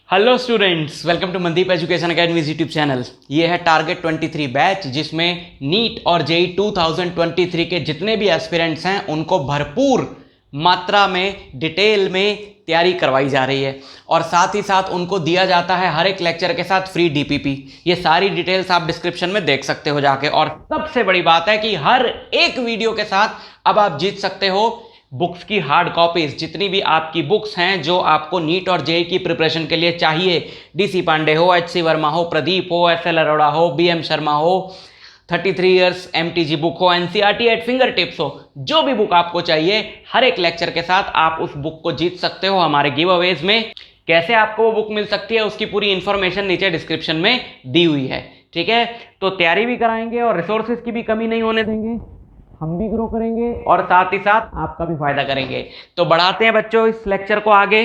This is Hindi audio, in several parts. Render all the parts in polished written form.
Hello students, welcome to Mandeep education academy YouTube channel. ये है टारगेट 23 बैच, जिसमें नीट और जेई 2023 के जितने भी एस्पिरेंट्स हैं उनको भरपूर मात्रा में डिटेल में तैयारी करवाई जा रही है और साथ ही साथ उनको दिया जाता है हर एक लेक्चर के साथ फ्री डीपीपी। ये सारी डिटेल्स आप डिस्क्रिप्शन में देख सकते हो जाके। और सबसे बड़ी बात है कि हर एक वीडियो के साथ अब आप जीत सकते हो बुक्स की हार्ड कॉपीज। जितनी भी आपकी बुक्स हैं जो आपको नीट और जेई की प्रिपरेशन के लिए चाहिए, डीसी पांडे हो, एचसी वर्मा हो, प्रदीप हो, एसएल अरोड़ा हो, बीएम शर्मा हो, 33 इयर्स एमटीजी बुक हो, एनसीईआरटी एट फिंगर टिप्स हो, जो भी बुक आपको चाहिए हर एक लेक्चर के साथ आप उस बुक को जीत सकते हो हमारे गिव अवेज में। कैसे आपको वो बुक मिल सकती है उसकी पूरी इंफॉर्मेशन नीचे डिस्क्रिप्शन में दी हुई है। ठीक है, तो तैयारी भी कराएंगे और रिसोर्सेज की भी कमी नहीं होने देंगे। हम भी ग्रो करेंगे और साथ ही साथ आपका भी फायदा करेंगे। तो बढ़ाते हैं बच्चों इस लेक्चर को आगे।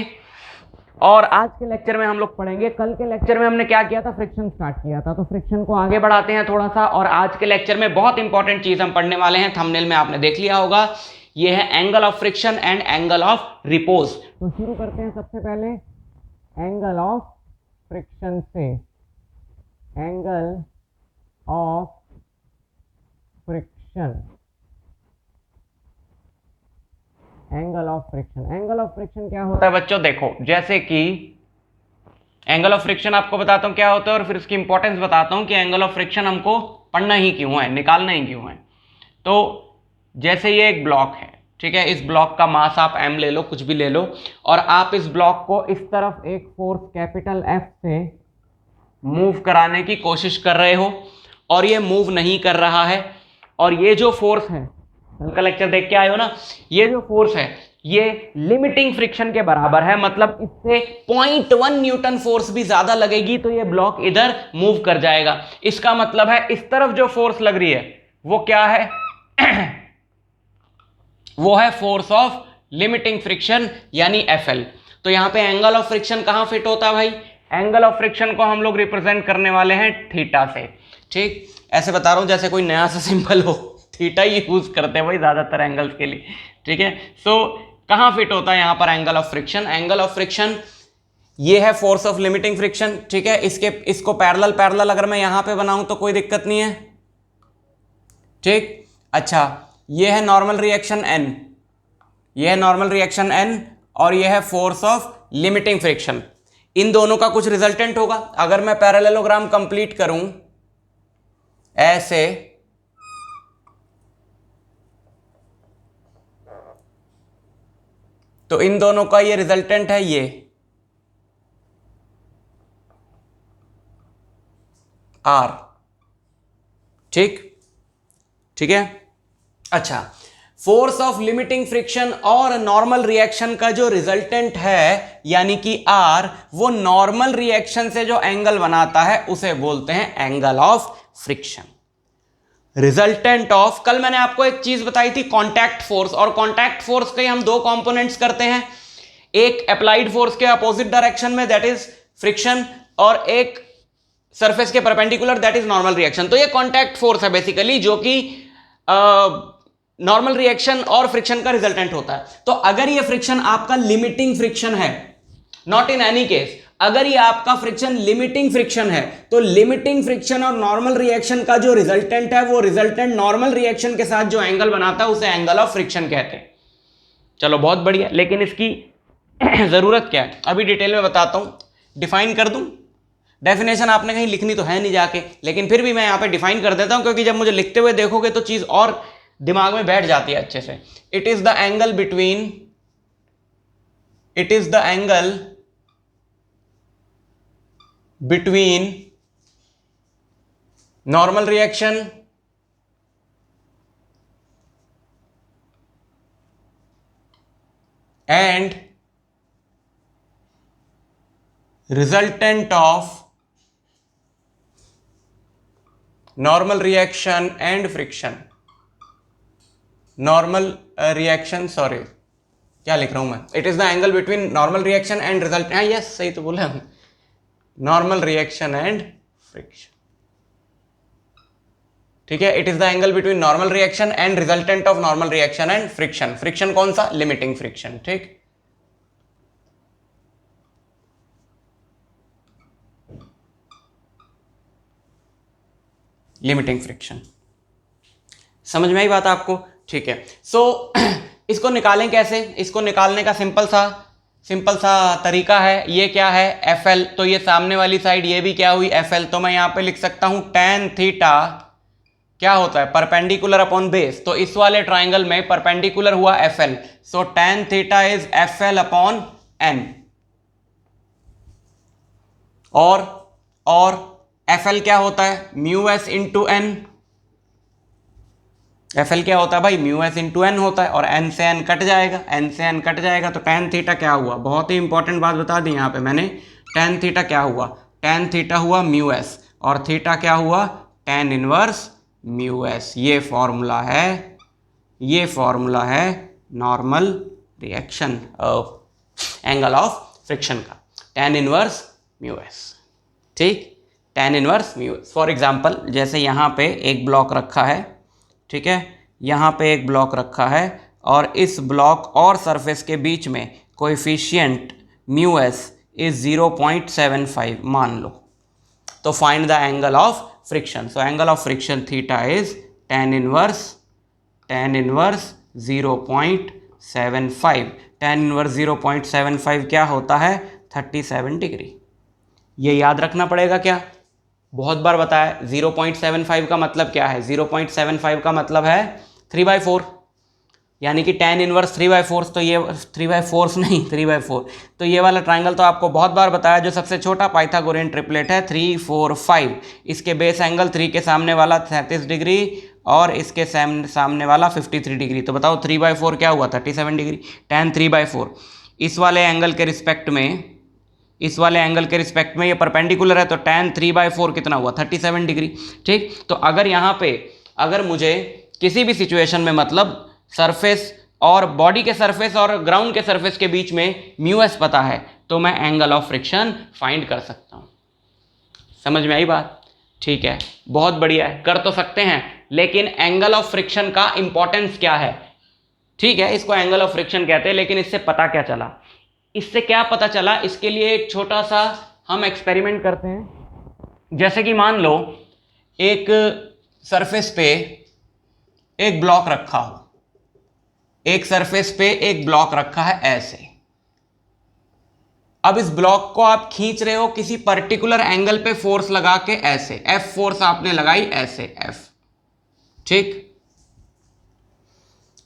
और आज के लेक्चर में हम लोग पढ़ेंगे, कल के लेक्चर में हमने क्या किया था, फ्रिक्शन स्टार्ट किया था, तो फ्रिक्शन को आगे बढ़ाते हैं थोड़ा सा। और आज के लेक्चर में बहुत इंपॉर्टेंट चीज हम पढ़ने वाले हैं, थंबनेल में आपने देख लिया होगा, ये है angle of friction and angle of repose. तो शुरू करते हैं सबसे पहले एंगल ऑफ फ्रिक्शन से। Angle of friction, angle of friction. Angle of friction क्या होता है बच्चों? देखो, जैसे कि एंगल ऑफ फ्रिक्शन आपको बताता हूं क्या होता है और फिर उसकी इंपॉर्टेंस बताता हूं कि एंगल ऑफ फ्रिक्शन हमको पढ़ना ही क्यों है, निकालना ही क्यों है। तो जैसे ये एक ब्लॉक है, ठीक है, इस ब्लॉक का मास आप m ले लो, कुछ भी ले लो, और आप इस ब्लॉक को इस तरफ एक फोर्स कैपिटल F से मूव कराने की कोशिश कर रहे हो और ये मूव नहीं कर रहा है। और ये जो फोर्स है, कल का लेक्चर देख के आए हो ना, ये जो फोर्स है ये लिमिटिंग फ्रिक्शन के बराबर है। मतलब इससे 0.1 न्यूटन फोर्स भी ज्यादा लगेगी तो ये ब्लॉक इधर मूव कर जाएगा। इसका मतलब है इस तरफ जो फोर्स लग रही है वो क्या है वो है फोर्स ऑफ लिमिटिंग फ्रिक्शन यानी FL। तो यहां पे एंगल ऑफ फ्रिक्शन कहां फिट होता है भाई? एंगल ऑफ फ्रिक्शन को हम लोग रिप्रेजेंट करने वाले हैं थीटा से। ठीक, ऐसे बता रहा हूं जैसे कोई नया सा सिंबल हो, थीटा ही यूज करते हैं भाई ज्यादातर एंगल्स के लिए। ठीक है, सो कहां फिट होता है यहां पर angle of friction? Angle of friction ये है फोर्स ऑफ लिमिटिंग फ्रिक्शन। ठीक है, इसको पैरेलल पैरेलल अगर मैं यहां पे बनाऊं तो कोई दिक्कत नहीं है। ठीक, अच्छा, ये है नॉर्मल रिएक्शन N, ये है नॉर्मल रिएक्शन N और ये है फोर्स ऑफ लिमिटिंग फ्रिक्शन। इन दोनों का कुछ रिजल्टेंट होगा। अगर मैं पैरेललोग्राम कंप्लीट करूं ऐसे, तो इन दोनों का ये रिजल्टेंट है ये R। ठीक, ठीक है, अच्छा, फोर्स ऑफ लिमिटिंग फ्रिक्शन और नॉर्मल रिएक्शन का जो रिजल्टेंट है यानी कि R, वो नॉर्मल रिएक्शन से जो एंगल बनाता है उसे बोलते हैं angle of friction. Resultant of, कल मैंने आपको एक चीज बताई थी, कांटेक्ट फोर्स। और कांटेक्ट फोर्स के हम दो कंपोनेंट्स करते हैं, एक अप्लाइड फोर्स के अपोजिट डायरेक्शन में दैट इज फ्रिक्शन, और एक सरफेस के perpendicular that is normal reaction. तो ये कांटेक्ट फोर्स है बेसिकली, जो कि नॉर्मल रिएक्शन और फ्रिक्शन का रिजल्टेंट होता है। तो अगर ये फ्रिक्शन आपका लिमिटिंग फ्रिक्शन है, नॉट इन एनी केस, अगर ये आपका फ्रिक्शन लिमिटिंग फ्रिक्शन है तो लिमिटिंग फ्रिक्शन और नॉर्मल रिएक्शन का जो रिजल्टेंट है वो रिजल्टेंट नॉर्मल रिएक्शन के साथ जो एंगल बनाता है उसे एंगल ऑफ फ्रिक्शन कहते हैं। चलो बहुत बढ़िया, लेकिन इसकी जरूरत क्या है अभी डिटेल में बताता हूं। डिफाइन कर दूं, डेफिनेशन आपने कहीं लिखनी तो है नहीं जाके, लेकिन फिर भी मैं यहां पे डिफाइन कर देता हूं क्योंकि जब मुझे लिखते हुए देखोगे तो चीज और दिमाग में बैठ जाती है अच्छे से। It is the angle between, it is the angle between normal reaction and resultant of normal reaction and friction। normal reaction, sorry क्या लिख रहा हूं मैं, it is the angle between normal reaction and result, yes सही तो बोला, नॉर्मल रिएक्शन एंड फ्रिक्शन। ठीक है, it is the angle between normal reaction and resultant of normal reaction and friction. Friction कौन सा? Limiting friction. ठीक, लिमिटिंग फ्रिक्शन। समझ में आई बात आपको? ठीक है। सो इसको निकालें कैसे? इसको निकालने का सिंपल सा तरीका है। ये क्या है? FL, तो ये सामने वाली साइड ये भी क्या हुई? FL। तो मैं यहां पे लिख सकता हूं tan थीटा क्या होता है? Perpendicular upon base. तो इस वाले ट्राइंगल में परपेंडिकुलर हुआ FL, so tan theta is FL upon n। और FL क्या होता है? Mu S into N. FL क्या होता है भाई? म्यू एस इंटू एन होता है, और n से n कट जाएगा, n से n कट जाएगा, तो tan थीटा क्या हुआ? बहुत ही इंपॉर्टेंट बात बता दी यहाँ पे मैंने। tan थीटा क्या हुआ? tan थीटा हुआ म्यू एस, और थीटा क्या हुआ? tan inverse mu S. ये फॉर्मूला है normal reaction angle of friction का, tan इनवर्स म्यू एस। ठीक, tan inverse mu S. For example, जैसे यहाँ पे एक ब्लॉक रखा है, ठीक है, यहाँ पे एक ब्लॉक रखा है, और इस ब्लॉक और सरफेस के बीच में कोएफिशिएंट म्यू एस इज 0.75 मान लो, तो find the angle of friction. So angle of friction theta is tan inverse 0.75। tan inverse 0.75 क्या होता है? 37 डिग्री। ये याद रखना पड़ेगा क्या? बहुत बार बताया। 0.75 का मतलब क्या है? 0.75 का मतलब है 3/4, यानी कि tan इनवर्स 3/4। तो ये 3/4 नहीं, 3/4। तो ये वाला ट्राइंगल तो आपको बहुत बार बताया, जो सबसे छोटा पाइथागोरियन ट्रिपलेट है 3, 4, 5। इसके बेस एंगल 3 के सामने वाला 37 डिग्री, और इसके सामने वाला 53 डिग्री। तो बताओ 3/4 क्या हुआ? 37 डिग्री। tan 3/4 इस वाले एंगल के रिस्पेक्ट में, ये परपेंडिकुलर है, तो tan 3/4 कितना हुआ? 37 डिग्री। ठीक, तो अगर यहाँ पे मुझे किसी भी सिचुएशन में, मतलब सरफेस और बॉडी के सरफेस और ग्राउंड के सरफेस के बीच में म्यू एस पता है, तो मैं एंगल ऑफ फ्रिक्शन फाइंड कर सकता हूँ। समझ में आई बात? ठीक है, बहुत बढ़िया है, कर तो सकते हैं, लेकिन एंगल ऑफ फ्रिक्शन का इंपॉर्टेंस क्या है? ठीक है, इसको एंगल ऑफ फ्रिक्शन कहते हैं, लेकिन इससे पता क्या चला? इससे क्या पता चला? इसके लिए एक छोटा सा हम एक्सपेरिमेंट करते हैं। जैसे कि मान लो एक सरफेस पे एक ब्लॉक रखा हो, ऐसे। अब इस ब्लॉक को आप खींच रहे हो किसी पर्टिकुलर एंगल पे फोर्स लगा के, ऐसे F फोर्स आपने लगाई, ऐसे F। ठीक,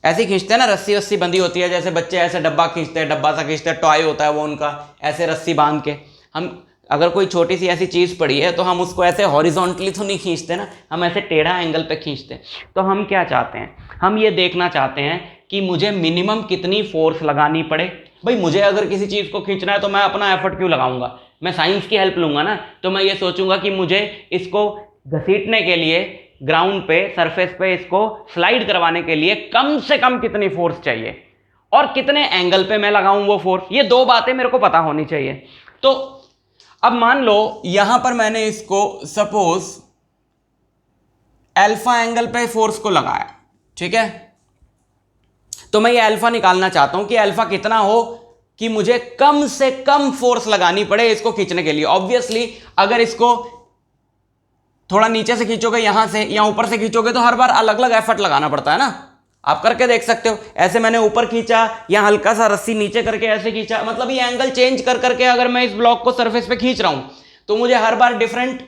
ऐसे खींचते हैं ना, रस्सी वस्सी बंधी होती है, जैसे बच्चे ऐसे डब्बा खींचते हैं, डब्बा सा खींचते हैं, टॉय होता है वो उनका, ऐसे रस्सी बांध के। हम अगर कोई छोटी सी ऐसी चीज पड़ी है, तो हम उसको ऐसे हॉरिजॉन्टली तो नहीं खींचते ना, हम ऐसे टेढ़ा एंगल पे खींचते हैं। तो हम क्या चाहते हैं? हम ये देखना चाहते हैं कि मुझे मिनिमम कितनी फोर्स लगानी पड़े। भाई मुझे अगर किसी चीज को खींचना है, तो मैं अपना एफर्ट क्यों लगाऊंगा? मैं साइंस की हेल्प लूंगा ना। तो मैं ये सोचूंगा कि मुझे इसको घसीटने के लिए, ग्राउंड पे, सरफेस पे इसको स्लाइड करवाने के लिए कम से कम कितनी फोर्स चाहिए, और कितने एंगल पे मैं लगाऊं वो फोर्स। ये दो बातें मेरे को पता होनी चाहिए। तो अब मान लो यहां पर मैंने इसको सपोज अल्फा एंगल पे फोर्स को लगाया, ठीक है। तो मैं ये अल्फा निकालना चाहता हूं कि अल्फा कितना हो कि मुझे कम से कम फोर्स लगानी पड़े इसको खींचने के लिए। ऑब्वियसली अगर इसको थोड़ा नीचे से खींचोगे, यहां से या ऊपर से खींचोगे, तो हर बार अलग अलग एफर्ट लगाना पड़ता है ना। आप करके देख सकते हो, ऐसे मैंने ऊपर खींचा या हल्का सा रस्सी नीचे करके ऐसे खींचा, मतलब ये एंगल चेंज कर करके अगर मैं इस ब्लॉक को सरफेस पे खींच रहा हूं, तो मुझे हर बार डिफरेंट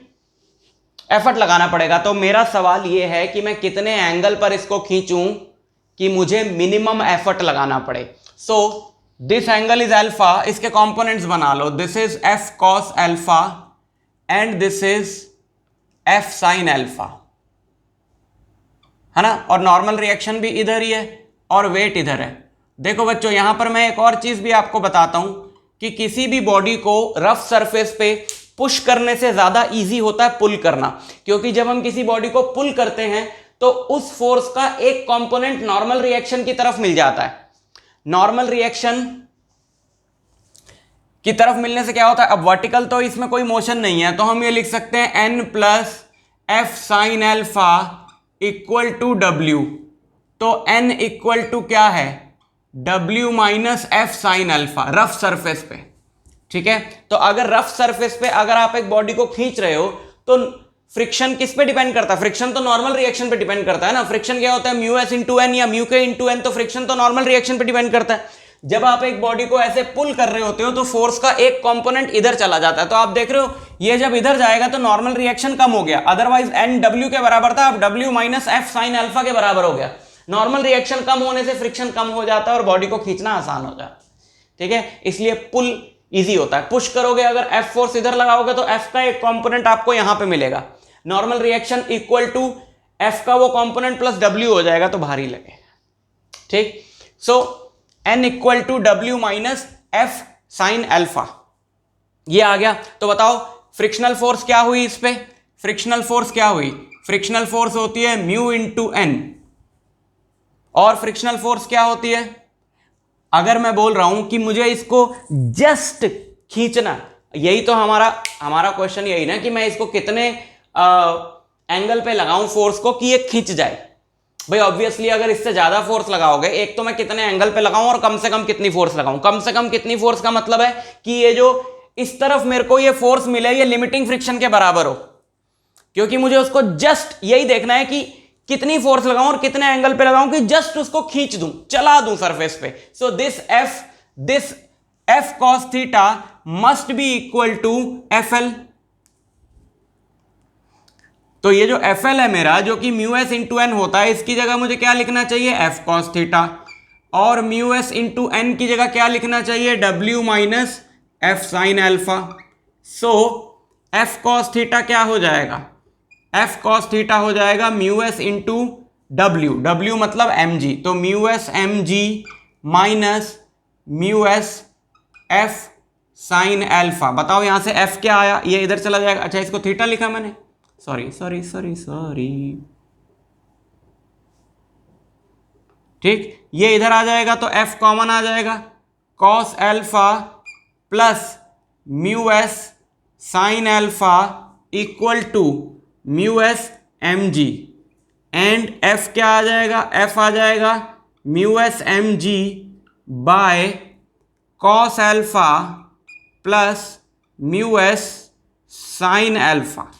एफर्ट लगाना पड़ेगा। तो मेरा सवाल ये है कि मैं कितने एंगल पर इसको खींचूं कि मुझे मिनिमम एफर्ट लगाना पड़े। So this angle is alpha, इसके कंपोनेंट्स बना लो। This is F cos alpha and this is F sine alpha, है ना। और नॉर्मल रिएक्शन भी इधर ही है और वेट इधर है। देखो बच्चों, यहां पर मैं एक और चीज भी आपको बताता हूं कि किसी भी बॉडी को रफ सरफेस पे पुश करने से ज्यादा इजी होता है पुल करना, क्योंकि जब हम किसी बॉडी को पुल करते हैं तो उस फोर्स का एक कंपोनेंट नॉर्मल रिएक्शन की तरफ मिल जाता है। नॉर्मल रिएक्शन की तरफ मिलने से क्या होता है, अब वर्टिकल तो इसमें कोई मोशन नहीं है, तो हम ये लिख सकते हैं n plus F sine alpha equal to W. तो n इक्वल टू क्या है, w minus F sine alpha, rough surface पे, ठीक है। तो अगर रफ सरफेस पे अगर आप एक बॉडी को खींच रहे हो, तो फ्रिक्शन किस पे डिपेंड करता है? फ्रिक्शन तो नॉर्मल रिएक्शन पे डिपेंड करता है ना। फ्रिक्शन क्या होता है? म्यू एस इंटू एन या म्यू के इंटू एन। तो फ्रिक्शन तो नॉर्मल रिएक्शन पे डिपेंड करता है। जब आप एक बॉडी को ऐसे पुल कर रहे होते हो तो फोर्स का एक कंपोनेंट इधर चला जाता है, तो आप देख रहे हो ये जब इधर जाएगा तो नॉर्मल रिएक्शन कम हो गया, अदरवाइज एन डब्ल्यू के बराबर था, अब W minus F sine alpha के बराबर हो गया। नॉर्मल रिएक्शन कम होने से फ्रिक्शन कम हो जाता है और बॉडी को खींचना आसान हो जाता है। ठीक है, इसलिए पुल इजी होता है। पुश करोगे अगर एफ फोर्स इधर लगाओगे तो एफ का एक कंपोनेंट आपको यहां पे मिलेगा। Normal reaction equal to F का वो कंपोनेंट प्लस डब्ल्यू हो जाएगा, तो भारी लगेगा। ठीक, so N equal to W minus F sine alpha, ये आ गया। तो बताओ फ्रिक्शनल फोर्स क्या हुई इस पे? फ्रिक्शनल फोर्स क्या हुई? फ्रिक्शनल फोर्स होती है म्यू इंटू एन। और फ्रिक्शनल फोर्स क्या होती है? अगर मैं बोल रहा हूं कि मुझे इसको जस्ट खींचना, यही तो हमारा क्वेश्चन यही ना कि मैं इसको कितने एंगल पे लगाऊं फोर्स को कि ये खींच जाए। भाई ऑब्वियसली अगर इससे ज्यादा फोर्स लगाओगे, एक तो मैं कितने एंगल पे लगाऊं और कम से कम कितनी फोर्स लगाऊं। कम से कम कितनी फोर्स का मतलब है कि ये जो इस तरफ मेरे को ये फोर्स मिले ये लिमिटिंग फ्रिक्शन के बराबर हो, क्योंकि मुझे उसको जस्ट यही देखना है कि कितनी फोर्स लगाऊं और कितने एंगल पे लगाऊं कि जस्ट उसको खींच दूं, चला दूं सरफेस पे। So this F cos theta must be equal to F L. तो ये जो एफ एल है मेरा, जो कि म्यू एस इंटू एन होता है, इसकी जगह मुझे क्या लिखना चाहिए? F cos theta. और म्यू एस इंटू एन की जगह क्या लिखना चाहिए? W minus F sine alpha. So F cos theta क्या हो जाएगा? एफ कॉस थीटा हो जाएगा mu S into W, W मतलब एम जी, तो mu S M G minus mu S F sine alpha. बताओ यहां से एफ क्या आया? ये इधर चला जाएगा। अच्छा, इसको थीटा लिखा मैंने, सॉरी। ठीक, ये इधर आ जाएगा तो एफ कॉमन आ जाएगा, cos alpha plus mu S sine alpha equal to mu S M G. And F क्या आ जाएगा? एफ आ जाएगा mu S M G by cos alpha plus mu S sine alpha.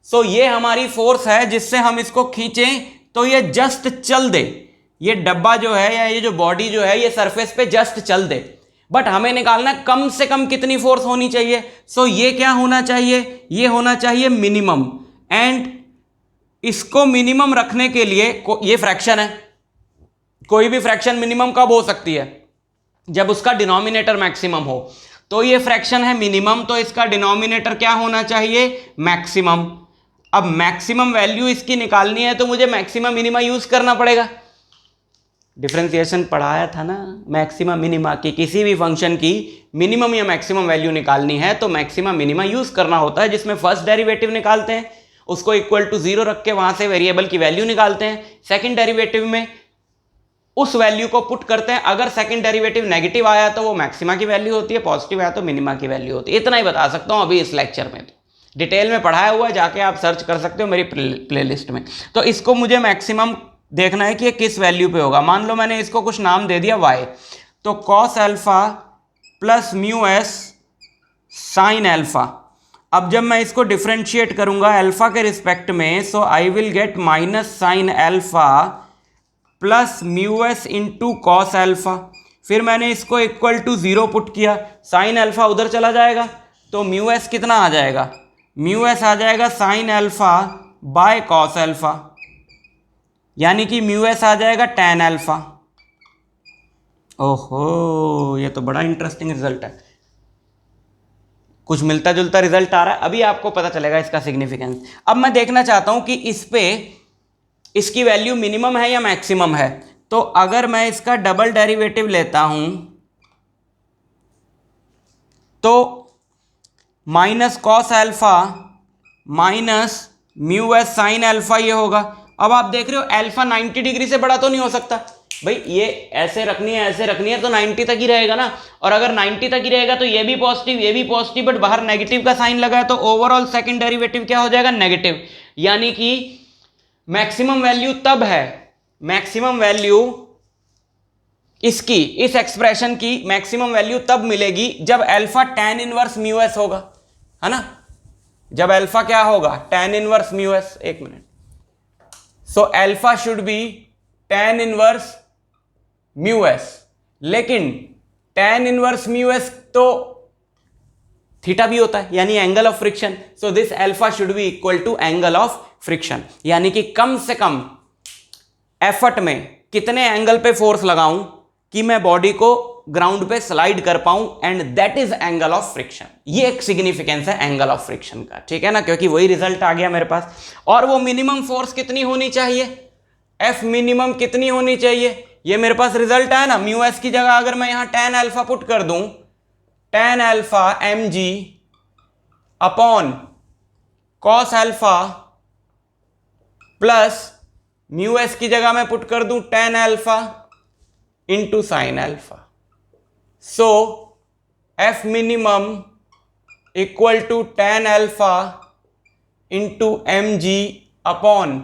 So ये हमारी फोर्स है जिससे हम इसको खींचें तो ये जस्ट चल दे, ये डब्बा जो है या ये जो बॉडी जो है ये सरफेस पे जस्ट चल दे। बट हमें निकालना कम से कम कितनी फोर्स होनी चाहिए। सो ये क्या होना चाहिए? ये होना चाहिए मिनिमम। एंड इसको मिनिमम रखने के लिए ये फ्रैक्शन है, कोई भी फ्रैक्शन मिनिमम कब हो सकती है? जब उसका डिनोमिनेटर मैक्सिमम हो। तो ये फ्रैक्शन है मिनिमम, तो इसका डिनोमिनेटर क्या होना चाहिए? मैक्सिमम। अब मैक्सिमम वैल्यू इसकी निकालनी है तो मुझे मैक्सिमम मिनिमा यूज करना पड़ेगा। डिफरेंशिएशन पढ़ाया था ना, मैक्सिमा मिनिमा की किसी भी फंक्शन की मिनिमम या मैक्सिमम वैल्यू निकालनी है तो मैक्सिमा मिनिमा यूज करना होता है, जिसमें फर्स्ट डेरिवेटिव निकालते हैं, उसको इक्वल टू 0 रख के वहां से वेरिएबल की वैल्यू निकालते हैं। सेकंड डेरिवेटिव में उस वैल्यू को पुट करते हैं, अगर सेकंड डेरिवेटिव नेगेटिव आया तो वो मैक्सिमा की वैल्यू होती है, पॉजिटिव आया तो मिनिमा की वैल्यू होती है। इतना ही बता सकता हूं अभी इस लेक्चर में, तो डिटेल में पढ़ाया हुआ है, जाके आप सर्च कर सकते हो मेरी प्लेलिस्ट में। तो इसको मुझे मैक्सिमम देखना है कि ये किस वैल्यू पे होगा। मान लो मैंने इसको कुछ नाम दे दिया y, तो cos alpha plus mu S sine alpha. अब जब मैं इसको डिफरेंशिएट करूंगा अल्फा के रिस्पेक्ट में, so I will get minus sine alpha plus mu S into cos alpha. फिर मैंने इसको इक्वल टू 0 पुट किया, साइन अल्फा उधर चला जाएगा तो म्यू एस कितना आ जाएगा? म्यू एस आ जाएगा sine alpha by cos alpha, यानी कि म्यू एस आ जाएगा tan अल्फा। ओहो, ये तो बड़ा इंटरेस्टिंग रिजल्ट है, कुछ मिलता जुलता रिजल्ट आ रहा है, अभी आपको पता चलेगा इसका सिग्निफिकेंस। अब मैं देखना चाहता हूं कि इस पे इसकी वैल्यू मिनिमम है या मैक्सिमम है। तो अगर मैं इसका डबल डेरिवेटिव लेता हूं तो minus cos alpha minus mu S sine alpha ये होगा। अब आप देख रहे हो अल्फा 90 डिग्री से बड़ा तो नहीं हो सकता भाई, ये ऐसे रखनी है तो 90 तक ही रहेगा ना, और अगर 90 तक ही रहेगा तो ये भी पॉजिटिव बट बाहर नेगेटिव का साइन लगा है, तो ओवरऑल सेकंड डेरिवेटिव क्या हो जाएगा? नेगेटिव। यानी कि मैक्सिमम वैल्यू तब है, मैक्सिमम वैल्यू इसकी इस एक्सप्रेशन की मैक्सिमम वैल्यू तब मिलेगी जब alpha tan inverse mu s होगा, है ना। जब अल्फा क्या होगा, tan इनवर्स म्यू एस। एक minute, so alpha should be tan inverse mu s, लेकिन tan इनवर्स म्यू एस तो थीटा भी होता है, यानी angle of friction. So this alpha should be equal to angle of friction, यानी कि कम से कम एफर्ट में कितने एंगल पे फोर्स लगाऊं कि मैं बॉडी को ग्राउंड पे स्लाइड कर पाऊं, and that is angle of friction. ये एक सिग्निफिकेंस है एंगल ऑफ फ्रिक्शन का, ठीक है ना, क्योंकि वही रिजल्ट आ गया मेरे पास। और वो मिनिमम फोर्स कितनी होनी चाहिए, एफ मिनिमम कितनी होनी चाहिए, ये मेरे पास रिजल्ट है ना। म्यू एस की जगह अगर मैं यहां tan अल्फा पुट कर दूं, tan alpha m g upon cos alpha plus mu s की जगह मैं पुट कर दूं tan alpha into sine alpha. So f minimum equal to tan alpha into M g upon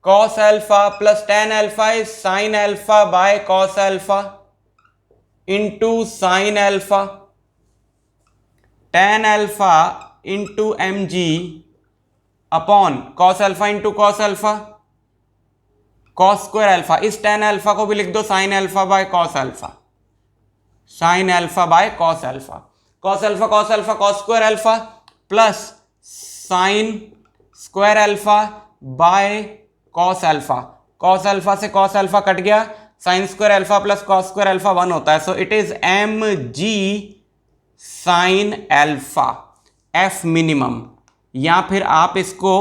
cos alpha plus tan alpha is sin alpha by cos alpha into sine alpha, tan alpha into M g upon cos alpha into cos alpha cos square alpha. इस tan अल्फा को भी लिख दो sin alpha by cos alpha, sin alpha by cos alpha, cos alpha cos alpha cos square alpha plus sin square alpha by cos alpha. cos alpha से cos अल्फा कट गया, sin square alpha plus cos square alpha 1 होता है। So it is m g sin alpha f minimum, या फिर आप इसको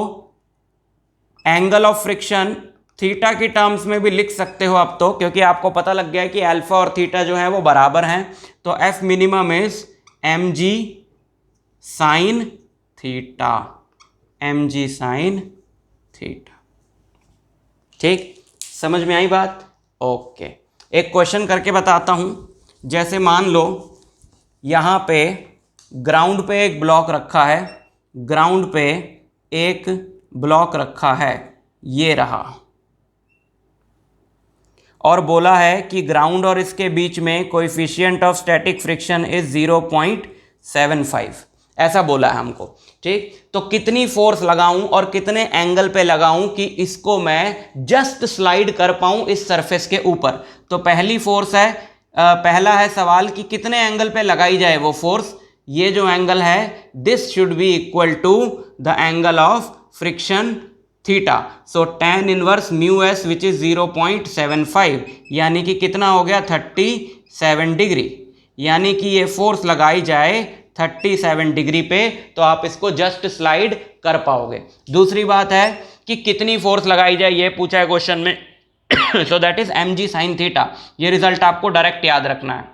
एंगल ऑफ फ्रिक्शन थीटा की टर्म्स में भी लिख सकते हो अब तो, क्योंकि आपको पता लग गया है कि अल्फा और थीटा जो है वो बराबर हैं। तो f minimum is m g sine theta, m g sine theta. ठीक, समझ में आई बात? ओके, एक क्वेश्चन करके बताता हूं। जैसे मान लो यहां पे ग्राउंड पे एक ब्लॉक रखा है, ग्राउंड पे एक ब्लॉक रखा है, ये रहा, और बोला है कि ग्राउंड और इसके बीच में coefficient of static friction is 0.75, ऐसा बोला है हमको। ठीक, तो कितनी फोर्स लगाऊं और कितने एंगल पे लगाऊं कि इसको मैं जस्ट स्लाइड कर पाऊं इस सरफेस के ऊपर। तो पहली फोर्स है, पहला है सवाल कि कितने एंगल पे लगाई जाए वो फोर्स। ये जो एंगल है this should be equal to the angle of friction theta. So tan inverse mu s which is 0.75, यानी कि कितना हो गया 37 डिग्री, यानी कि ये फोर्स लगाई जाए 37 डिग्री पे तो आप इसको जस्ट स्लाइड कर पाओगे। दूसरी बात है कि कितनी फोर्स लगाई जाए, ये पूछा है क्वेश्चन में। So that is m g sine theta. ये रिजल्ट आपको डायरेक्ट याद रखना है।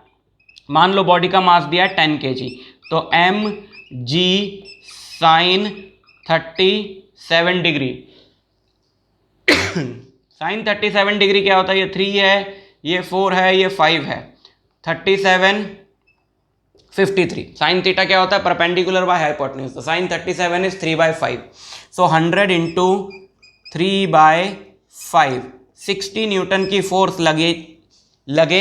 मान लो बॉडी का मास दिया है 10 kg, तो m g sine 37 degree sine 37 degree क्या होता है, ये 3 है, ये 4 है, ये 5 है, 37 53। साइन थीटा क्या होता है, परपेंडिकुलर बाय हाइपोटेन्यूज। तो sine 37 is 3/5। So 100 into 3/5, 60 newton की फोर्स लगे।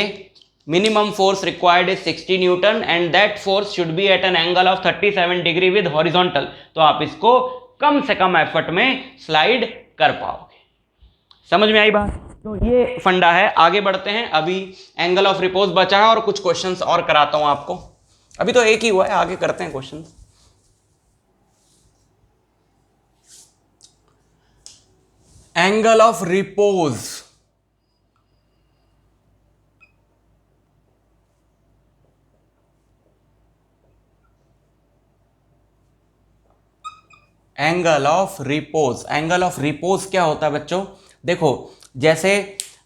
Minimum force required is 60 newton and that force should be at an angle of 37 degree with horizontal. तो आप इसको कम से कम एफर्ट में स्लाइड कर पाओगे। समझ में आई बात? तो ये फंडा है। आगे बढ़ते हैं, अभी एंगल ऑफ रिपोज बचा है और कुछ क्वेश्चंस और कराता हूं आपको। अभी तो एक ही हुआ है, आगे करते हैं questions. Angle of repose, angle of repose. Angle of repose क्या होता है बच्चों? देखो, जैसे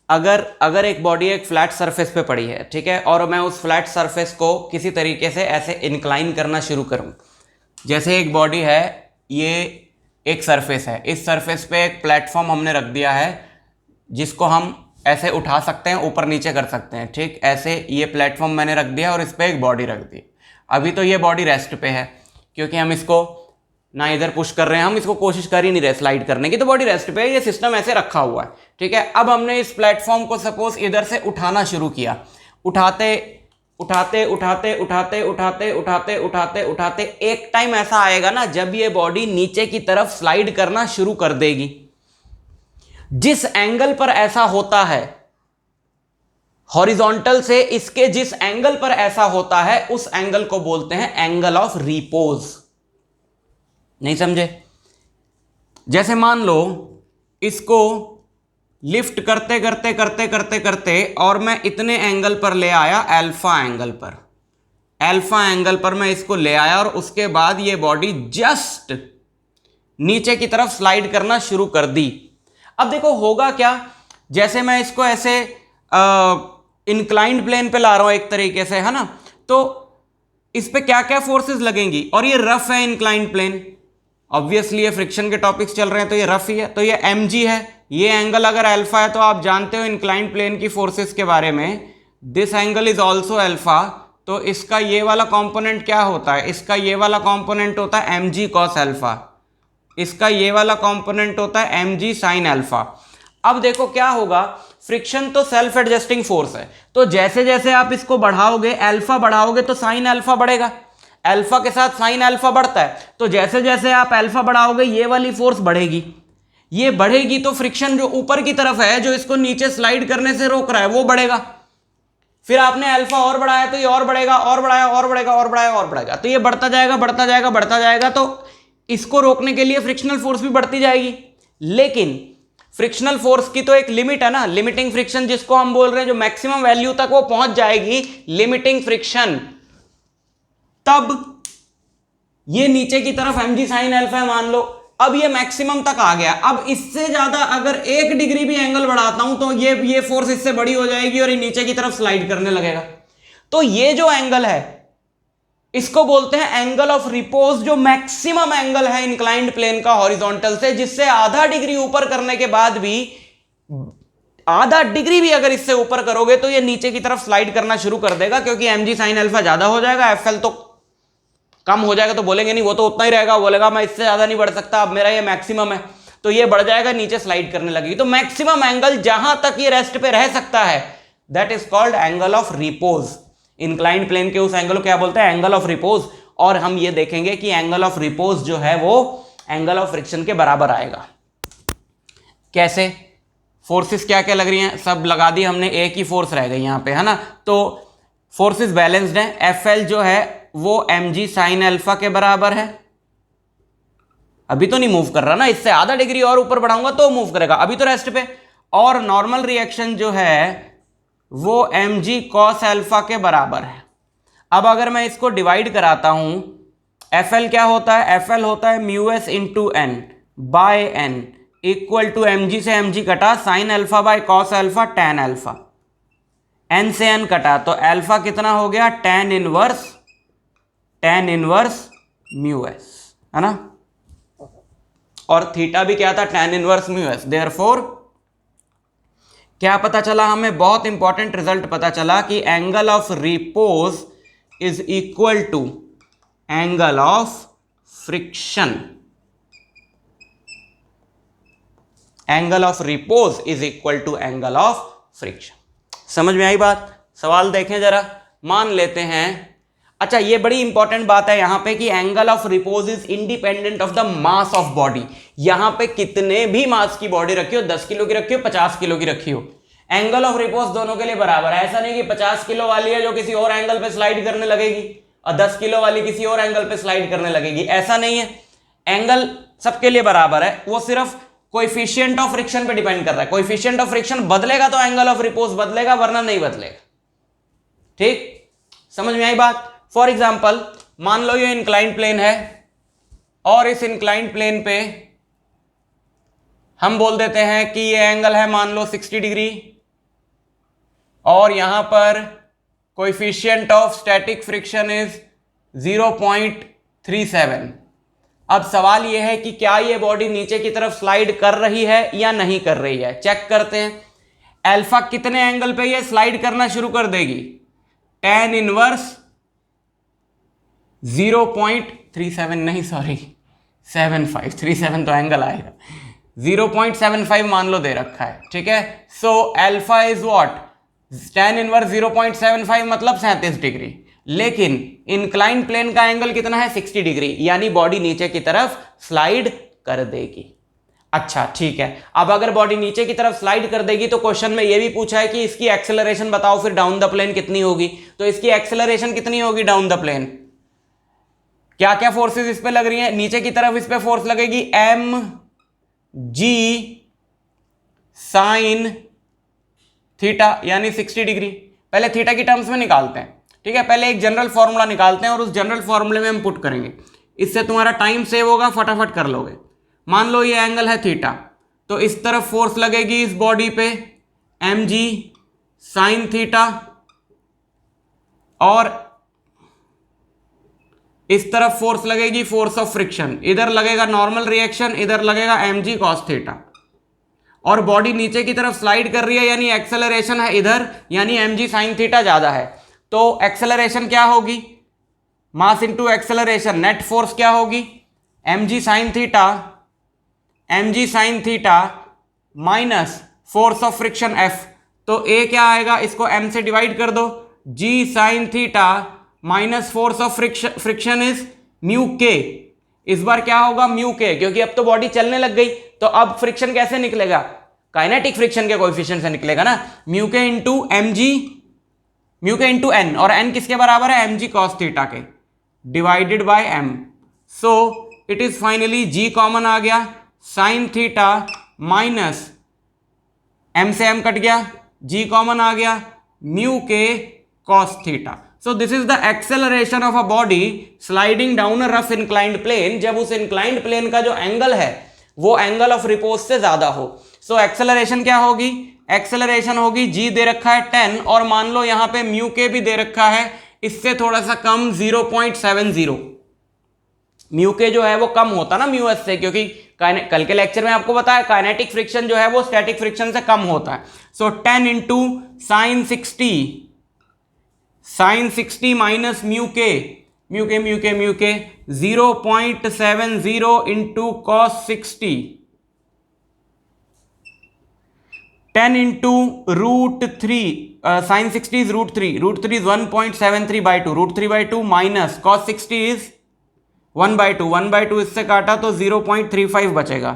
अगर एक बॉडी एक फ्लैट सरफेस पे पड़ी है, ठीक है, और मैं उस फ्लैट सरफेस को किसी तरीके से ऐसे इंक्लाइन करना शुरू करूं। जैसे एक बॉडी है, ये एक सरफेस है, इस सरफेस पे एक प्लेटफॉर्म हमने रख दिया है जिसको हम ऐसे उठा सकते हैं, ऊपर नीचे कर सकते हैं। ठीक, ऐसे ये प्लेटफॉर्म मैंने रख दिया और इस पर एक बॉडी रख दी। अभी तो ये बॉडी रेस्ट पे है क्योंकि हम इसको ना इधर पुश कर रहे हैं, हम इसको कोशिश कर ही नहीं रहे स्लाइड करने की, तो बॉडी रेस्ट पे है, ये सिस्टम ऐसे रखा हुआ है। ठीक है, अब हमने इस प्लेटफॉर्म को सपोज इधर से उठाना शुरू किया। उठाते उठाते उठाते उठाते उठाते उठाते उठाते उठाते एक टाइम ऐसा आएगा ना जब ये बॉडी नीचे की तरफ स्लाइड करना शुरू कर देगी। जिस एंगल पर ऐसा होता है, हॉरिजॉन्टल से इसके जिस एंगल पर ऐसा होता है उस एंगल को बोलते हैं एंगल ऑफ रिपोज। नहीं समझे? जैसे मान लो इसको लिफ्ट करते करते करते करते करते और मैं इतने एंगल पर ले आया, अल्फा एंगल पर, अल्फा एंगल पर मैं इसको ले आया और उसके बाद ये बॉडी जस्ट नीचे की तरफ स्लाइड करना शुरू कर दी। अब देखो होगा क्या, जैसे मैं इसको ऐसे इंक्लाइंड प्लेन पे ला रहा हूं एक तरीके से, है ना, तो इस पे क्या क्या फोर्सेस लगेंगी, और ये रफ है इंक्लाइंड प्लेन, ऑब्वियसली ये फ्रिक्शन के टॉपिक्स चल रहे हैं तो ये रफ ही है, तो ये mg है, ये एंगल अगर अल्फा है तो आप जानते हो इंक्लाइंड प्लेन की फोर्सेस के बारे में, this angle is also alpha, तो इसका ये वाला कंपोनेंट क्या होता है, इसका ये वाला कंपोनेंट होता है mg cos अल्फा, इसका ये वाला कंपोनेंट होता है mg sin अल्फा। अब देखो क्या होगा, फ्रिक्शन तो सेल्फ एडजस्टिंग फोर्स है, तो जैसे जैसे आप इसको बढ़ाओगे, अल्फा बढ़ाओगे तो साइन अल्फा बढ़ेगा, अल्फा के साथ साइन अल्फा बढ़ता है, तो जैसे जैसे आप अल्फा बढ़ाओगे ये वाली फोर्स बढ़ेगी, ये बढ़ेगी तो फ्रिक्शन जो ऊपर की तरफ है जो इसको नीचे स्लाइड करने से रोक रहा है वो बढ़ेगा, फिर आपने अल्फा और बढ़ाया तो ये और बढ़ेगा, और बढ़ाया और बढ़ेगा, और बढ़ाया और बढ़ेगा, तो ये बढ़ता जाएगा बढ़ता जाएगा बढ़ता जाएगा, तो इसको रोकने के लिए फ्रिक्शनल फोर्स भी बढ़ती जाएगी। लेकिन फ्रिक्शनल फोर्स की तो एक लिमिट है ना, लिमिटिंग फ्रिक्शन जिसको हम बोल रहे हैं, जो मैक्सिमम वैल्यू तक वो पहुंच जाएगी लिमिटिंग फ्रिक्शन, तब ये नीचे की तरफ mg sin अल्फा है मान लो, अब ये मैक्सिमम तक आ गया, अब इससे ज्यादा अगर 1 डिग्री भी एंगल बढ़ाता हूं तो ये फोर्स इससे बड़ी हो जाएगी और ये नीचे की तरफ स्लाइड करने लगेगा। तो ये जो एंगल है इसको बोलते हैं एंगल ऑफ रिपोज, जो मैक्सिमम एंगल है इंक्लाइंड प्लेन का हॉरिजॉन्टल से, जिससे आधा डिग्री ऊपर करने के बाद भी, आधा डिग्री भी अगर इससे ऊपर करोगे तो ये नीचे की तरफ स्लाइड करना शुरू कर देगा, क्योंकि mg sin अल्फा ज्यादा हो जाएगा, fl तो कम हो जाएगा, तो बोलेंगे नहीं वो तो उतना ही रहेगा, बोलेगा मैं इससे ज्यादा नहीं बढ़ सकता, अब मेरा ये मैक्सिमम है, तो ये बढ़ जाएगा, नीचे स्लाइड करने लगेगी। तो मैक्सिमम एंगल जहां तक ये रेस्ट पे रह सकता है that is called angle of repose. Inclined plane के उस एंगल को क्या बोलते हैं, एंगल ऑफ रिपोज। और हम ये देखेंगे कि एंगल ऑफ रिपोज जो है वो एंगल ऑफ फ्रिक्शन के बराबर आएगा। कैसे? फोर्सेस क्या क्या लग रही हैं, सब लगा दी हमने, एक ही फोर्स रह गई यहां पे, है ना, तो फोर्सेस बैलेंस्ड हैं, FL जो है वो mg sin अल्फा के बराबर है, अभी तो नहीं मूव कर रहा ना, इससे आधा डिग्री और ऊपर बढ़ाऊंगा तो मूव करेगा, अभी तो रेस्ट पे, और नॉर्मल रिएक्शन जो है वो mg cos अल्फा के बराबर है। अब अगर मैं इसको डिवाइड कराता हूं, FL क्या होता है, FL होता है μs into n by n equal to mg से mg कटा sin alpha by cos alpha tan alpha, n से n कटा तो अल्फा कितना हो गया, tan इनवर्स μs, है ना, और थीटा भी क्या था, tan इनवर्स μs। देयरफॉर क्या पता चला हमें, बहुत इंपॉर्टेंट रिजल्ट पता चला कि angle of repose is equal to angle of friction, angle of repose is equal to angle of friction. समझ में आई बात? सवाल देखें जरा, मान लेते हैं, अच्छा ये बड़ी इंपॉर्टेंट बात है यहां पे कि angle of repose is independent of the mass of body. यहां पे कितने भी मास की बॉडी रखी हो, 10 किलो की रखी हो, 50 किलो की रखी हो, एंगल ऑफ रिपोज दोनों के लिए बराबर है। ऐसा नहीं कि 50 किलो वाली है जो किसी और एंगल पे स्लाइड करने लगेगी और 10 किलो वाली किसी और एंगल पे स्लाइड करने लगेगी, ऐसा नहीं है, एंगल सबके लिए बराबर है, वो सिर्फ कोएफिशिएंट ऑफ फ्रिक्शन पे डिपेंड कर रहा है। कोएफिशिएंट ऑफ फ्रिक्शन बदलेगा तो एंगल ऑफ रिपोज बदलेगा, वरना नहीं बदलेगा। ठीक, समझ में आई बात? फॉर एग्जाम्पल मान लो ये इंक्लाइंड प्लेन है और इस इंक्लाइंड प्लेन पे हम बोल देते हैं कि ये एंगल है मान लो 60 डिग्री, और यहां पर coefficient of static friction is 0.37। अब सवाल यह है कि क्या ये बॉडी नीचे की तरफ स्लाइड कर रही है या नहीं कर रही है। चेक करते हैं, अल्फा कितने एंगल पे ये स्लाइड करना शुरू कर देगी, tan इनवर्स 0.37 नहीं, सॉरी 75, 37 तो एंगल आएगा, 0.75 मान लो दे रखा है, ठीक है। So alpha is what, tan inverse 0.75 मतलब 37 डिग्री, लेकिन इंक्लाइन प्लेन का एंगल कितना है 60 डिग्री, यानी बॉडी नीचे की तरफ स्लाइड कर देगी। अच्छा ठीक है, अब अगर बॉडी नीचे की तरफ स्लाइड कर देगी तो क्वेश्चन में यह भी पूछा है कि इसकी एक्सेलरेशन बताओ फिर डाउन द प्लेन कितनी होगी। तो इसकी एक्सेलरेशन कितनी होगी डाउन द प्लेन, क्या क्या फोर्सेस इस पे लग रही हैं, नीचे की तरफ इस पे फोर्स लगेगी एम जी साइन थीटा यानी 60 डिग्री। पहले थीटा की टर्म्स में निकालते हैं, ठीक है, पहले एक जनरल फॉर्मूला निकालते हैं और उस जनरल फॉर्मूले में हम पुट करेंगे, इससे तुम्हारा टाइम सेव होगा, फटाफट कर लोगे। मान लो ये एंगल है थीटा, तो इस तरफ फोर्स लगेगी इस बॉडी पे एम जी साइन थीटा, और इस तरफ फोर्स लगेगी फोर्स ऑफ फ्रिक्शन, इधर लगेगा नॉर्मल रिएक्शन, इधर लगेगा एम जी कॉस थीटा, और बॉडी नीचे की तरफ स्लाइड कर रही है यानी एक्सेलरेशन है इधर, यानी एम जी साइन थीटा ज्यादा है। तो एक्सेलरेशन क्या होगी, mass into acceleration, net force क्या होगी m g sine theta minus force of friction f. तो ए क्या आएगा, इसको एम से डिवाइड कर दो, G sine theta minus force of friction is mu K. इस बार क्या होगा म्यू के, क्योंकि अब तो बॉडी चलने लग गई, तो अब फ्रिक्शन कैसे निकलेगा, काइनेटिक फ्रिक्शन के कोएफिशिएंट से निकलेगा ना, mu K into M G, mu K into N, और एन किसके बराबर है एम जी कॉस थीटा के, divided by M. So it is finally G common आ गया, साइन थीटा माइनस एम से एम कट गया, जी कॉमन आ गया, mu K cos theta. So this is the acceleration of a body sliding down a rough inclined plane, जब उस inclined plane का जो एंगल है वो एंगल ऑफ रिपोज से ज्यादा हो। So एक्सेलरेशन क्या होगी, एक्सेलरेशन होगी g दे रखा है 10, और मान लो यहां पे म्यू के भी दे रखा है, इससे थोड़ा सा कम 0.70। म्यू के जो है वो कम होता ना म्यू एस से, क्योंकि कल के लेक्चर में आपको बताया काइनेटिक फ्रिक्शन जो है वो स्टैटिक फ्रिक्शन से कम होता है। So 10 into sine 60 minus mu k 0.70 into cos 60, 10 into √3, sine 60 is √3 is 1.73/2, √3/2 minus cos 60 is 1/2 इससे काटा तो 0.35 बचेगा,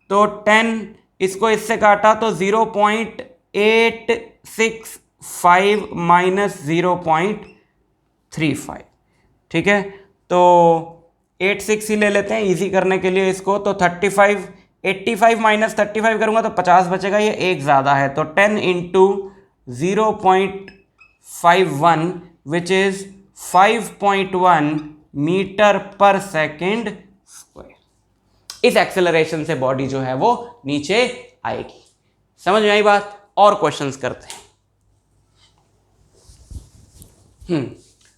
तो 10 इसको इससे काटा तो 0.865 माइनस 0.35, ठीक है, तो 86 ही ले लेते हैं इजी करने के लिए इसको, तो 85 माइनस 35 करूंगा तो 50 बचेगा, ये एक ज़्यादा है, तो 10 इंटू 0.51 विच इज 5.1 मीटर पर सेकेंड स्क्वायर। इस एक्सेलरेशन से बॉडी जो है वो नीचे आएगी। समझ में आई बात? और क्वेश्चंस करते हैं।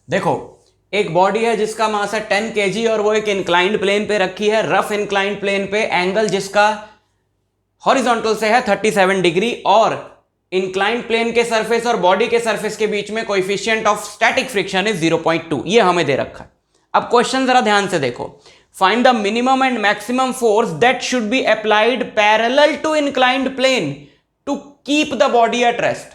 देखो, एक बॉडी है जिसका मास है 10 kg और वो एक इंक्लाइंड प्लेन पे रखी है, रफ इंक्लाइंड प्लेन पे, एंगल जिसका हॉरिजॉन्टल से है 37 डिग्री, और इंक्लाइंड प्लेन के सरफेस और बॉडी के सरफेस के बीच में coefficient of static friction is 0.2, ये हमें दे रखा है। अब क्वेश्चन जरा ध्यान से देखो, find the minimum and maximum force that should be applied parallel to inclined plane to keep the body at rest.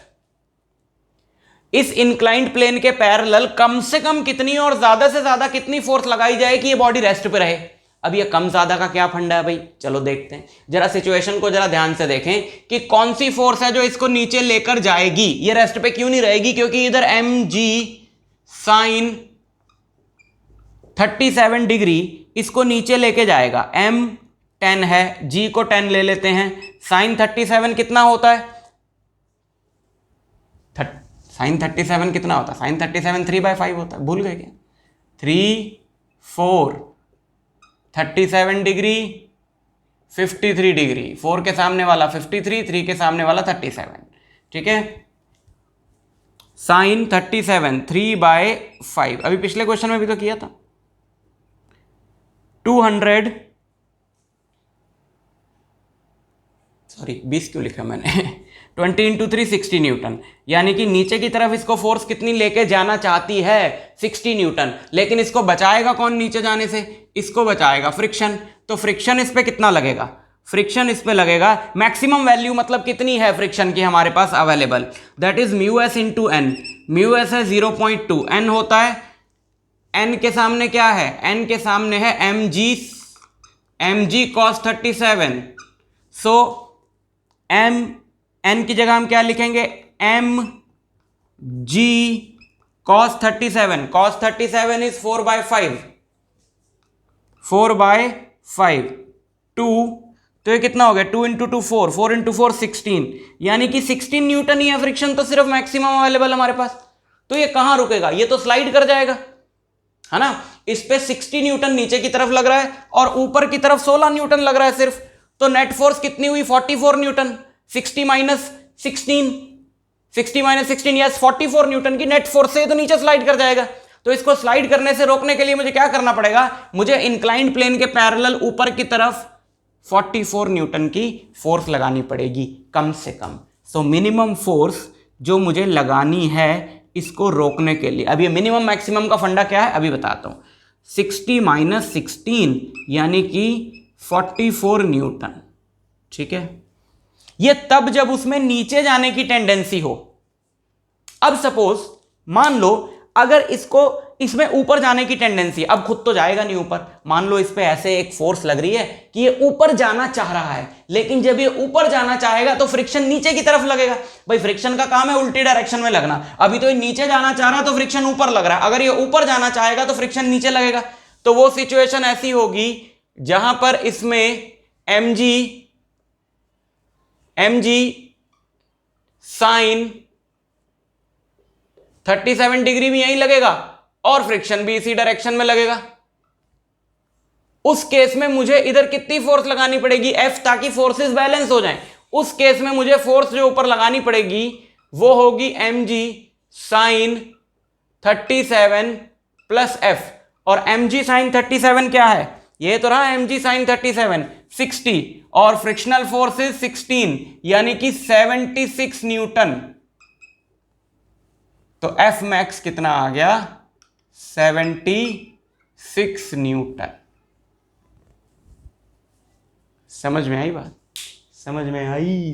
इस इंक्लाइंड प्लेन के पैरेलल कम से कम कितनी और ज्यादा से ज्यादा कितनी फोर्स लगाई जाए कि ये बॉडी रेस्ट पे रहे। अब ये कम ज्यादा का क्या फंडा है भाई, चलो देखते हैं। जरा सिचुएशन को जरा ध्यान से देखें कि कौन सी फोर्स है जो इसको नीचे लेकर जाएगी, ये रेस्ट पे क्यों नहीं रहेगी, क्योंकि इधर एम जी साइन 37 डिग्री इसको नीचे लेके जाएगा, m 10 है, g को 10 ले लेते हैं, साइन 37 कितना होता है, साइन 37 कितना होता है, साइन 37 3/5 होता है, भूल गए क्या, 3 4 37 डिग्री 53 डिग्री, 4 के सामने वाला 53, 3 के सामने वाला 37, ठीक है, साइन 37 3/5। अभी पिछले क्वेश्चन में भी तो किया था, 20 क्यों लिखा मैंने 20 इंटू 3 60 न्यूटन, यानी कि नीचे की तरफ इसको फोर्स कितनी लेके जाना चाहती है 60 न्यूटन, लेकिन इसको बचाएगा कौन नीचे जाने से, इसको बचाएगा फ्रिक्शन। तो फ्रिक्शन इस पे कितना लगेगा, फ्रिक्शन इस पे लगेगा, मैक्सिमम वैल्यू मतलब कितनी है फ्रिक्शन की हमारे पास available, that is mu S into N. Mu S है 0.2, एन होता है, एन के सामने क्या है, एन के सामने है M G cos 37। So n की जगह हम क्या लिखेंगे, m ji cos 37। Cos 37 is 4/5, 4/5 2, तो ये कितना हो गया, 2 इंटू 2 4, 4 इंटू 4 16, यानी कि 16 न्यूटन ही है फ्रिक्शन, तो सिर्फ मैक्सिमम अवेलेबल हमारे पास। तो ये कहां रुकेगा, ये तो स्लाइड कर जाएगा, है ना। इस पे 60 न्यूटन नीचे की तरफ लग रहा है और ऊपर की तरफ 16 न्यूटन लग रहा है सिर्फ, तो नेट फोर्स कितनी हुई 44 Newton. 60 minus 16, 60 minus 16 yes 44 Newton की नेट फोर्स से तो नीचे स्लाइड कर जाएगा। तो इसको स्लाइड करने से रोकने के लिए मुझे क्या करना पड़ेगा, मुझे इंक्लाइंड प्लेन के पैरेलल ऊपर की तरफ 44 न्यूटन की फोर्स लगानी पड़ेगी कम से कम। सो मिनिमम फोर्स जो मुझे लगानी है इसको रोकने के लिए, अब ये मिनिमम मैक्सिमम का फंडा क्या है अभी बताता हूं। 60 माइनस 16 यानी कि 44 न्यूटन, ठीक है। ये तब जब उसमें नीचे जाने की टेंडेंसी हो। अब सपोज मान लो अगर इसमें ऊपर जाने की टेंडेंसी, अब खुद तो जाएगा नहीं ऊपर, मान लो इस पे ऐसे एक फोर्स लग रही है कि ये ऊपर जाना चाह रहा है, लेकिन जब ये ऊपर जाना चाहेगा तो फ्रिक्शन नीचे की तरफ लगेगा। भाई फ्रिक्शन का काम है उल्टी डायरेक्शन में लगना, अभी तो ये नीचे जाना चाह रहा है तो फ्रिक्शन ऊपर लग रहा है, अगर ये ऊपर जाना चाहेगा तो फ्रिक्शन नीचे लगेगा। तो वो सिचुएशन ऐसी होगी जहां पर इसमें एम जी साइन 37 डिग्री भी यहीं लगेगा और फ्रिक्शन भी इसी डायरेक्शन में लगेगा। उस केस में मुझे इधर कितनी फोर्स लगानी पड़ेगी, F, ताकि फोर्सेस बैलेंस हो जाएं। उस केस में मुझे फोर्स जो ऊपर लगानी पड़ेगी वो होगी mg साइन 37 प्लस F, और mg साइन 37 क्या है, ये तो रहा mg साइन 37 60, और फ्रिक्शनल फोर्सेस 16 यानी कि 76 न्यूटन। तो F मैक्स कितना आ गया, 76 न्यूटन। समझ में आई बात, समझ में आई।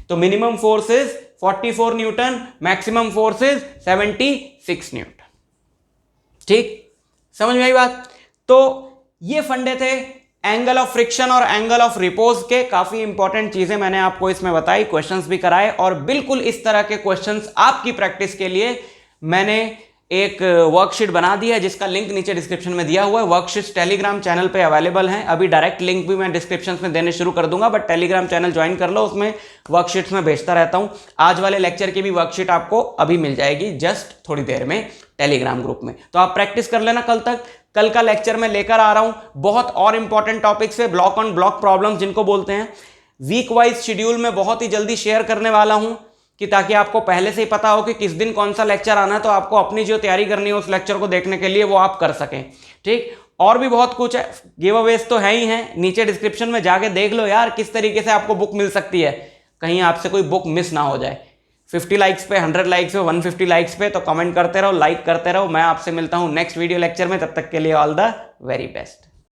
तो minimum forces 44 Newton, maximum forces 76 Newton, ठीक, समझ में आई बात। तो ये फंडे थे एंगल ऑफ फ्रिक्शन और एंगल ऑफ रिपोज के। काफी इंपॉर्टेंट चीजें मैंने आपको इसमें बताई, क्वेश्चंस भी कराए, और बिल्कुल इस तरह के क्वेश्चंस आपकी प्रैक्टिस के लिए मैंने एक वर्कशीट बना दी है जिसका लिंक नीचे डिस्क्रिप्शन में दिया हुआ है। वर्कशीट्स टेलीग्राम चैनल पे अवेलेबल हैं, अभी डायरेक्ट लिंक भी मैं डिस्क्रिप्शन में देने शुरू कर दूंगा, बट टेलीग्राम चैनल ज्वाइन कर लो, उसमें वर्कशीट्स में भेजता रहता हूं। आज वाले लेक्चर की भी वर्कशीट आपको अभी मिल जाएगी जस्ट थोड़ी देर में टेलीग्राम ग्रुप में, तो आप प्रैक्टिस कर लेना कल तक। कल का लेक्चर मैं लेकर आ रहा हूं बहुत और इंपॉर्टेंट टॉपिक्स पे, ब्लॉक ऑन ब्लॉक प्रॉब्लम्स जिनको बोलते हैं, वीक वाइज शेड्यूल में बहुत ही जल्दी शेयर करने वाला हूं, कि ताकि आपको पहले से ही पता हो कि किस दिन कौन सा लेक्चर आना है, तो आपको अपनी जो तैयारी करनी है उस लेक्चर को देखने के लिए वो आप कर सकें, ठीक। और भी बहुत कुछ है, गिव अवेज तो है ही हैं, नीचे डिस्क्रिप्शन में जाके देख लो यार किस तरीके से आपको बुक मिल सकती है, कहीं आपसे कोई बुक मिस ना हो जाए। 50 लाइक्स पे, 100 लाइक्स पे, 150 लाइक्स पे, तो कमेंट करते रहो, लाइक करते रहो। मैं आपसे मिलता हूं नेक्स्ट वीडियो लेक्चर में, तब तक के लिए ऑल द वेरी बेस्ट।